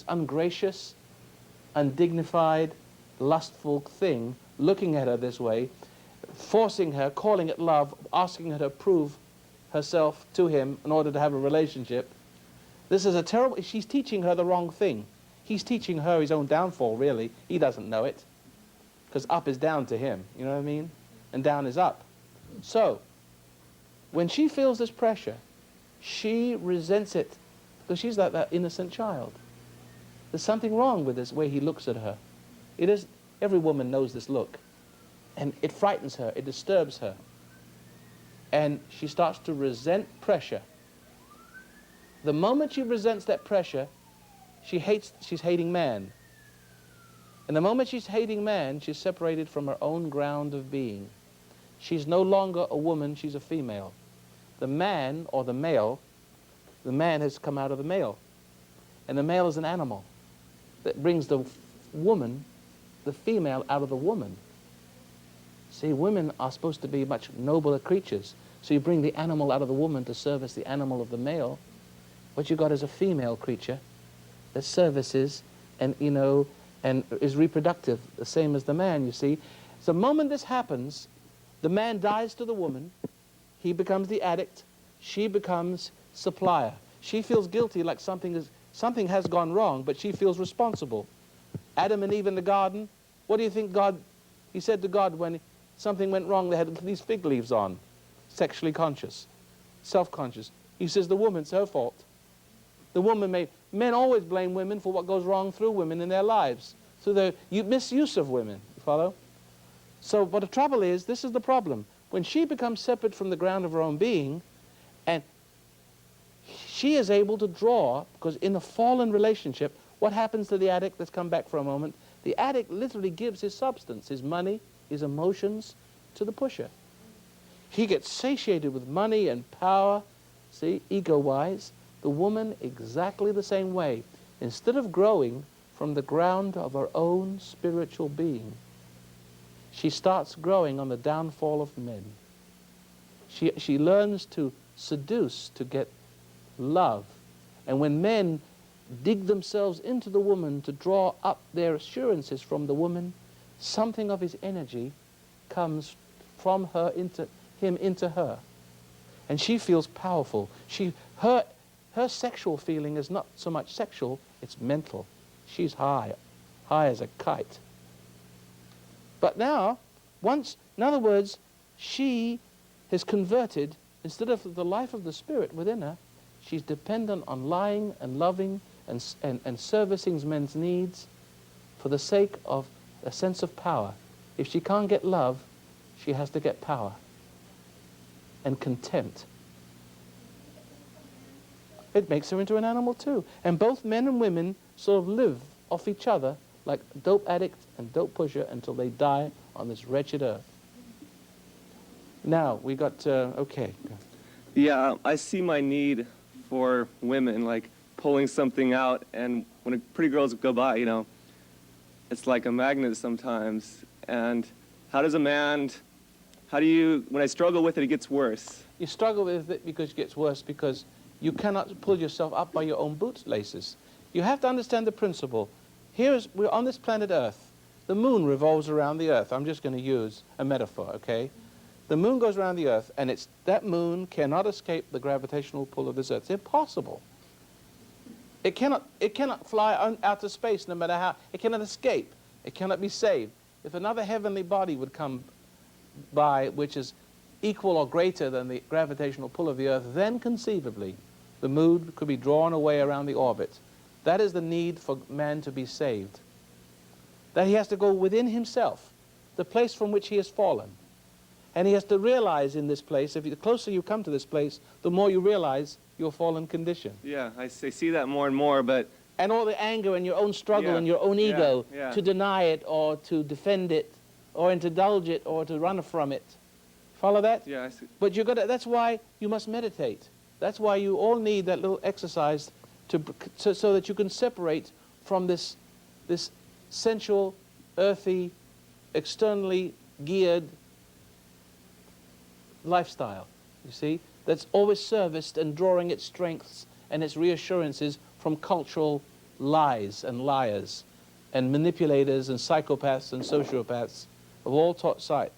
ungracious, undignified, lustful thing, looking at her this way, forcing her, calling it love, asking her to prove herself to him in order to have a relationship. This is a terrible, she's teaching her the wrong thing. He's teaching her his own downfall, really. He doesn't know it, because up is down to him, you know what I mean? And down is up. So, when she feels this pressure, she resents it, because she's like that innocent child. There's something wrong with this way he looks at her. It is, every woman knows this look. And it frightens her, it disturbs her. And she starts to resent pressure. The moment she resents that pressure, she's hating man. And the moment she's hating man, she's separated from her own ground of being. She's no longer a woman, she's a female. The man, or the male, the man has come out of the male. And the male is an animal that brings the woman, the female, out of the woman. See, women are supposed to be much nobler creatures. So you bring the animal out of the woman to service the animal of the male. What you got is a female creature that services and, you know, and is reproductive, the same as the man, you see. So the moment this happens, the man dies to the woman, he becomes the addict, she becomes supplier. She feels guilty, like something has gone wrong, but she feels responsible. Adam and Eve in the garden, what do you think God, he said to God when something went wrong, they had these fig leaves on, sexually conscious, self-conscious. He says the woman, it's her fault. The woman men always blame women for what goes wrong through women in their lives, through the misuse of women, you follow? So, but the trouble is, this is the problem. When she becomes separate from the ground of her own being, and she is able to draw, because in a fallen relationship, what happens to the addict? Let's come back for a moment. The addict literally gives his substance, his money, his emotions, to the pusher. He gets satiated with money and power, see, ego-wise. The woman, exactly the same way. Instead of growing from the ground of her own spiritual being, she starts growing on the downfall of men. She learns to seduce to get love. And when men dig themselves into the woman to draw up their assurances from the woman, something of his energy comes from her into her. And she feels powerful. Her sexual feeling is not so much sexual, it's mental. She's high as a kite. But now, in other words, she has converted, instead of the life of the spirit within her, she's dependent on lying and loving and servicing men's needs for the sake of a sense of power. If she can't get love, she has to get power and contempt. It makes her into an animal too. And both men and women sort of live off each other like dope addict and dope pusher until they die on this wretched earth. Now, we got, okay. Yeah, I see my need for women, like pulling something out, and when pretty girls go by, you know, it's like a magnet sometimes. And how does a man, when I struggle with it, it gets worse. You struggle with it because it gets worse because you cannot pull yourself up by your own bootlaces. You have to understand the principle. We're on this planet Earth. The moon revolves around the Earth. I'm just going to use a metaphor, okay? The moon goes around the Earth, and that moon cannot escape the gravitational pull of this Earth. It's impossible. It cannot fly out to space no matter how. It cannot escape. It cannot be saved. If another heavenly body would come by which is equal or greater than the gravitational pull of the Earth, then conceivably the moon could be drawn away around the orbit. That is the need for man to be saved. That he has to go within himself, the place from which he has fallen. And he has to realize in this place, the closer you come to this place, the more you realize your fallen condition. Yeah, I see that more and more, but... And all the anger and your own struggle and your own ego to deny it or to defend it or to indulge it or to run from it. Follow that? Yeah, I see. But that's why you must meditate. That's why you all need that little exercise so that you can separate from this sensual, earthy, externally geared lifestyle, you see, that's always serviced and drawing its strengths and its reassurances from cultural lies and liars and manipulators and psychopaths and sociopaths of all sight.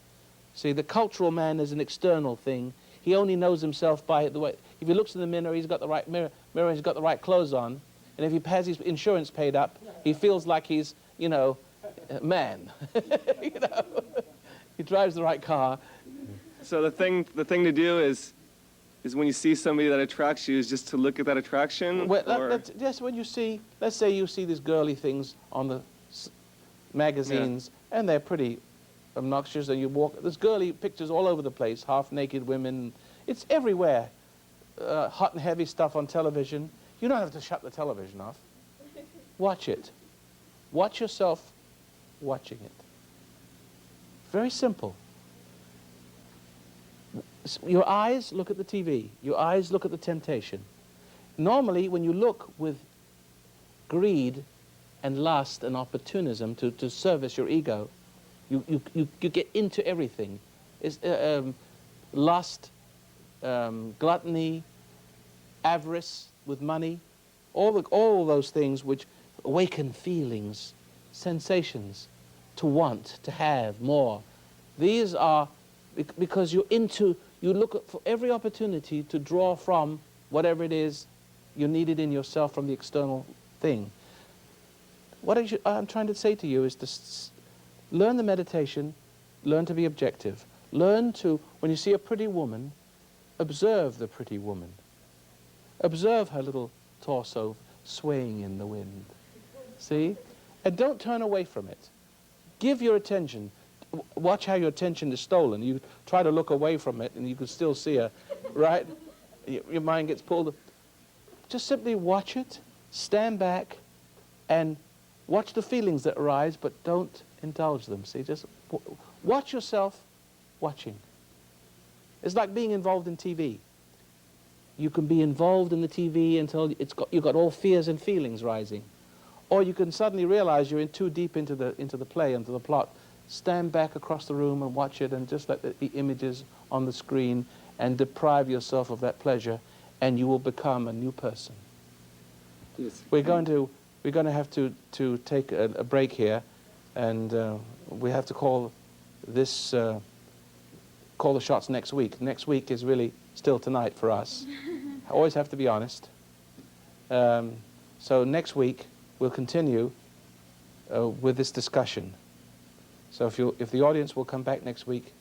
See, the cultural man is an external thing. He only knows himself by the way. If he looks in the mirror, he's got the right mirror, he's got the right clothes on. And if he has his insurance paid up, he feels like he's, a man. He drives the right car. So the thing to do is when you see somebody that attracts you, is just to look at that attraction? Well, yes, when let's say you see these girly things on the magazines, and they're pretty obnoxious, and there's girly pictures all over the place, half-naked women. It's everywhere. Hot and heavy stuff on television. You don't have to shut the television off. Watch it. Watch yourself watching it. Very simple. Your eyes look at the TV. Your eyes look at the temptation. Normally, when you look with greed and lust and opportunism to service your ego, you get into everything. It's, lust, gluttony, avarice with money, all those things which awaken feelings, sensations, to want, to have more. These are because you look for every opportunity to draw from whatever it is you needed in yourself from the external thing. What I'm trying to say to you is to learn the meditation, learn to be objective. Learn to, when you see a pretty woman, observe the pretty woman. Observe her little torso swaying in the wind. See? And don't turn away from it. Give your attention. Watch how your attention is stolen. You try to look away from it and you can still see her, right? Your mind gets pulled. Just simply watch it, stand back, and watch the feelings that arise, but don't indulge them. See, just watch yourself watching. It's like being involved in TV. You can be involved in the TV until you've got all fears and feelings rising. Or you can suddenly realize you're in too deep into the play, into the plot. Stand back across the room and watch it and just let the images on the screen and deprive yourself of that pleasure, and you will become a new person. Yes. We're going to have to take a break here, and we have to call the shots next week. Next week is really still tonight for us. I always have to be honest. So next week we'll continue with this discussion. So if the audience will come back next week,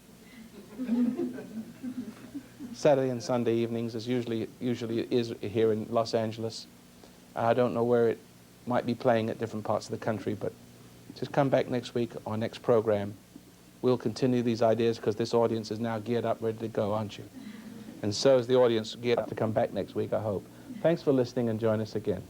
Saturday and Sunday evenings, as usually is here in Los Angeles. I don't know where it might be playing at different parts of the country, but just come back next week, our next program. We'll continue these ideas because this audience is now geared up, ready to go, aren't you? And so is the audience geared up to come back next week, I hope. Thanks for listening, and join us again.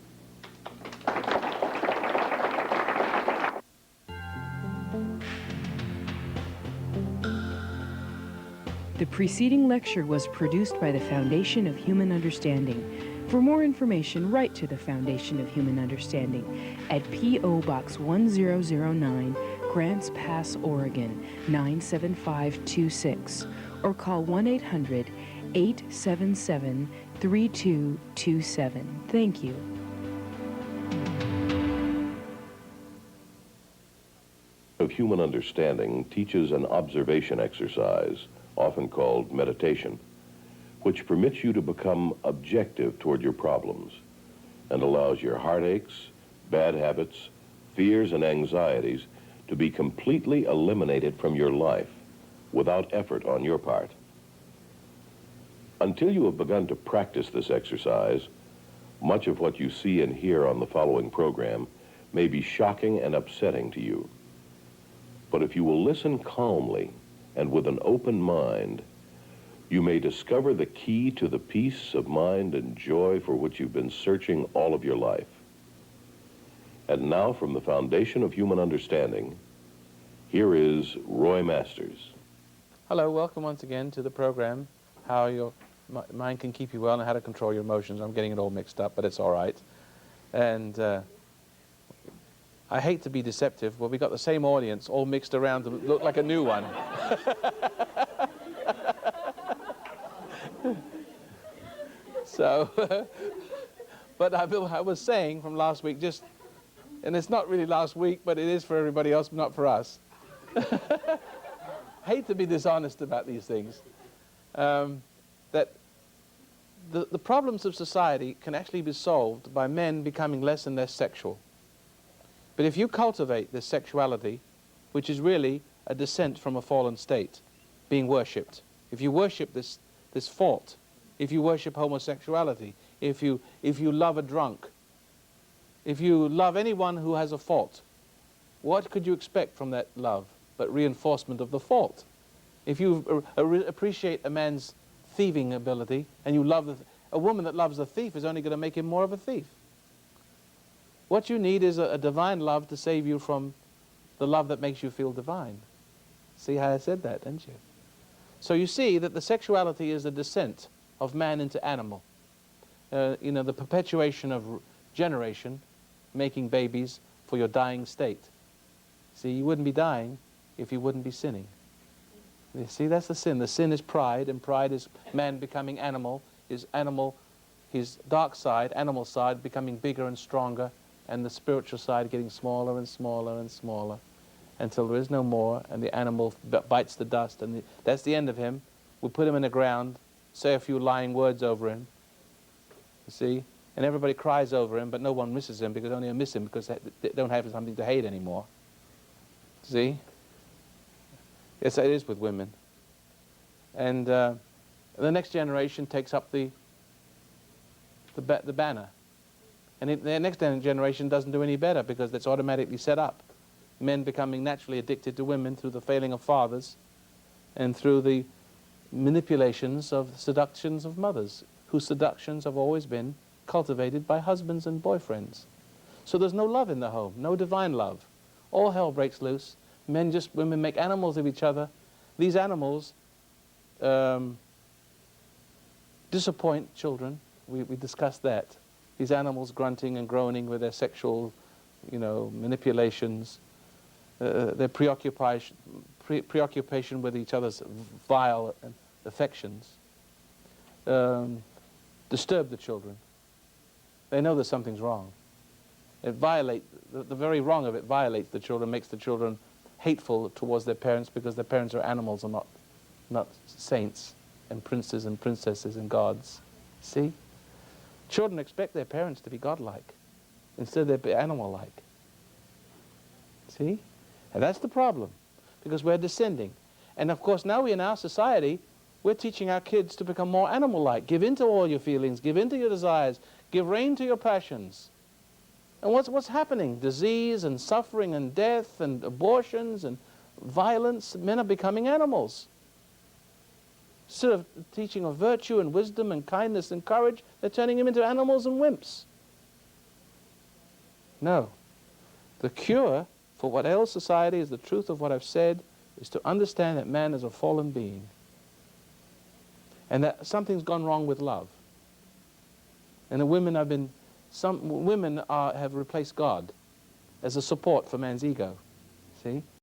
The preceding lecture was produced by the Foundation of Human Understanding. For more information, write to the Foundation of Human Understanding at P.O. Box 1009, Grants Pass, Oregon 97526, or call 1-800-877-3227. Thank you. Of Human Understanding teaches an observation exercise, often called meditation, which permits you to become objective toward your problems and allows your heartaches, bad habits, fears, and anxieties to be completely eliminated from your life without effort on your part. Until you have begun to practice this exercise, much of what you see and hear on the following program may be shocking and upsetting to you. But if you will listen calmly and with an open mind, you may discover the key to the peace of mind and joy for which you've been searching all of your life. And now, from the Foundation of Human Understanding, here is Roy Masters. Hello, welcome once again to the program, How Your Mind Can Keep You Well and How to Control Your Emotions. I'm getting it all mixed up, but it's all right. And I hate to be deceptive, but we got the same audience all mixed around to look like a new one. So, but I was saying from last week, and it's not really last week, but it is for everybody else, not for us. Hate to be dishonest about these things. That the problems of society can actually be solved by men becoming less and less sexual. But if you cultivate this sexuality, which is really a descent from a fallen state, being worshipped, if you worship this fault, if you worship homosexuality, if you love a drunk, if you love anyone who has a fault, what could you expect from that love but reinforcement of the fault? If you appreciate a man's thieving ability and you love a woman that loves a thief is only going to make him more of a thief. What you need is a divine love to save you from the love that makes you feel divine. See how I said that, didn't you? So you see that the sexuality is a descent of man into animal. You know, the perpetuation of generation, making babies for your dying state. See, you wouldn't be dying if you wouldn't be sinning. You see, that's the sin. The sin is pride, and pride is man becoming animal, his dark side, animal side, becoming bigger and stronger, and the spiritual side getting smaller and smaller and smaller until there is no more, and the animal bites the dust, and that's the end of him. We'll put him in the ground, say a few lying words over him, you see, and everybody cries over him, but no one misses him because only miss him because they don't have something to hate anymore. See? Yes, it is with women. And the next generation takes up the banner. And the next generation doesn't do any better because it's automatically set up. Men becoming naturally addicted to women through the failing of fathers and through the manipulations of seductions of mothers, whose seductions have always been cultivated by husbands and boyfriends. So there's no love in the home, no divine love. All hell breaks loose. Women make animals of each other. These animals disappoint children. We discussed that. These animals grunting and groaning with their sexual, manipulations, their preoccupation with each other's vile affections, disturb the children. They know that something's wrong. The very wrong of it violates the children, makes the children hateful towards their parents because their parents are animals and not saints and princes and princesses and gods. See? Children expect their parents to be godlike instead they're animal-like. See? And that's the problem because we're descending. And of course now in our society, we're teaching our kids to become more animal-like. Give in to all your feelings, give in to your desires, give rein to your passions. And what's happening? Disease and suffering and death and abortions and violence. Men are becoming animals. Instead of teaching of virtue and wisdom and kindness and courage, they're turning them into animals and wimps. No. The cure for what ails society is the truth of what I've said, is to understand that man is a fallen being. And that something's gone wrong with love. And the women have been, some women have replaced God as a support for man's ego, see?